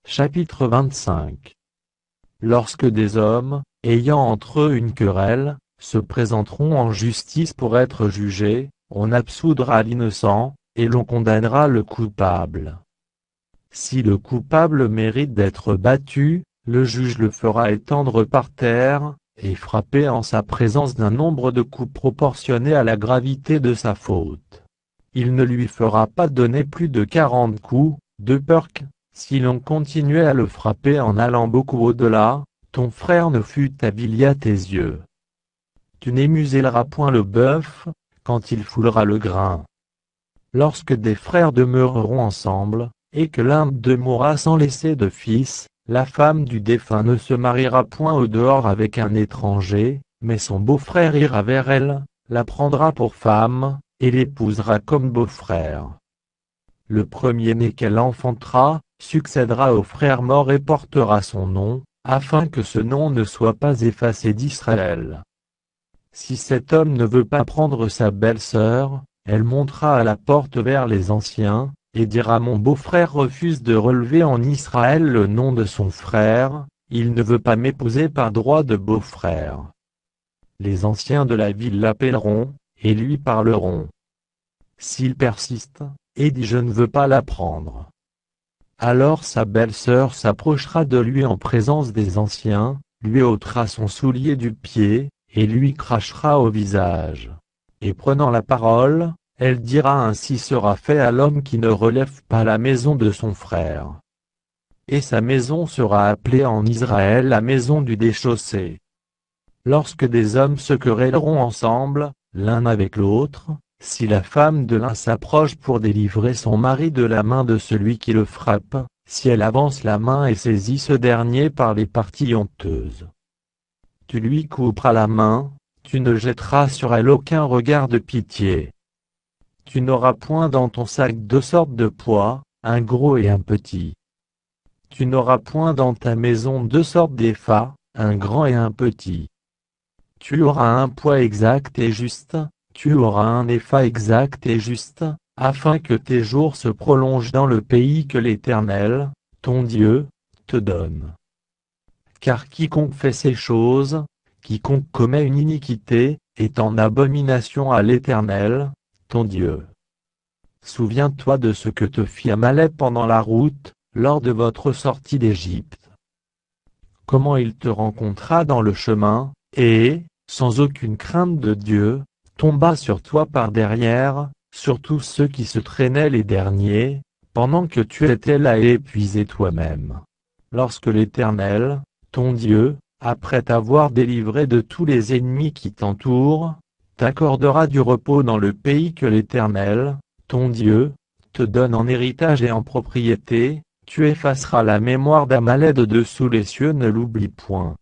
Chapitre 25. Lorsque des hommes, ayant entre eux une querelle, se présenteront en justice pour être jugés, on absoudra l'innocent, et l'on condamnera le coupable. Si le coupable mérite d'être battu, le juge le fera étendre par terre, et frapper en sa présence d'un nombre de coups proportionné à la gravité de sa faute. Il ne lui fera pas donner plus de 40 coups, de peur que, si l'on continuait à le frapper en allant beaucoup au-delà, ton frère ne fût habillé à tes yeux. Tu n'émuselleras point le bœuf, quand il foulera le grain. Lorsque des frères demeureront ensemble, et que l'un d'eux mourra sans laisser de fils, la femme du défunt ne se mariera point au dehors avec un étranger, mais son beau-frère ira vers elle, la prendra pour femme, et l'épousera comme beau-frère. Le premier-né qu'elle enfantera, succédera au frère mort et portera son nom, afin que ce nom ne soit pas effacé d'Israël. Si cet homme ne veut pas prendre sa belle-sœur, elle montera à la porte vers les anciens, et dira: mon beau-frère refuse de relever en Israël le nom de son frère, il ne veut pas m'épouser par droit de beau-frère. Les anciens de la ville l'appelleront, et lui parleront. S'il persiste, et dit: je ne veux pas la prendre. Alors sa belle-sœur s'approchera de lui en présence des anciens, lui ôtera son soulier du pied, et lui crachera au visage. Et prenant la parole, elle dira: ainsi sera fait à l'homme qui ne relève pas la maison de son frère. Et sa maison sera appelée en Israël la maison du déchaussé. Lorsque des hommes se querelleront ensemble, l'un avec l'autre, si la femme de l'un s'approche pour délivrer son mari de la main de celui qui le frappe, si elle avance la main et saisit ce dernier par les parties honteuses, tu lui couperas la main, tu ne jetteras sur elle aucun regard de pitié. Tu n'auras point dans ton sac deux sortes de poids, un gros et un petit. Tu n'auras point dans ta maison deux sortes d'éphas, un grand et un petit. Tu auras un poids exact et juste, tu auras un épha exact et juste, afin que tes jours se prolongent dans le pays que l'Éternel, ton Dieu, te donne. Car quiconque fait ces choses, quiconque commet une iniquité, est en abomination à l'Éternel, ton Dieu. Souviens-toi de ce que te fit Amalek pendant la route, lors de votre sortie d'Égypte. Comment il te rencontra dans le chemin, et, sans aucune crainte de Dieu, tomba sur toi par derrière, sur tous ceux qui se traînaient les derniers, pendant que tu étais là et épuisé toi-même. Lorsque l'Éternel, ton Dieu, après t'avoir délivré de tous les ennemis qui t'entourent, t'accordera du repos dans le pays que l'Éternel, ton Dieu, te donne en héritage et en propriété, tu effaceras la mémoire d'Amalek de dessous les cieux, ne l'oublie point.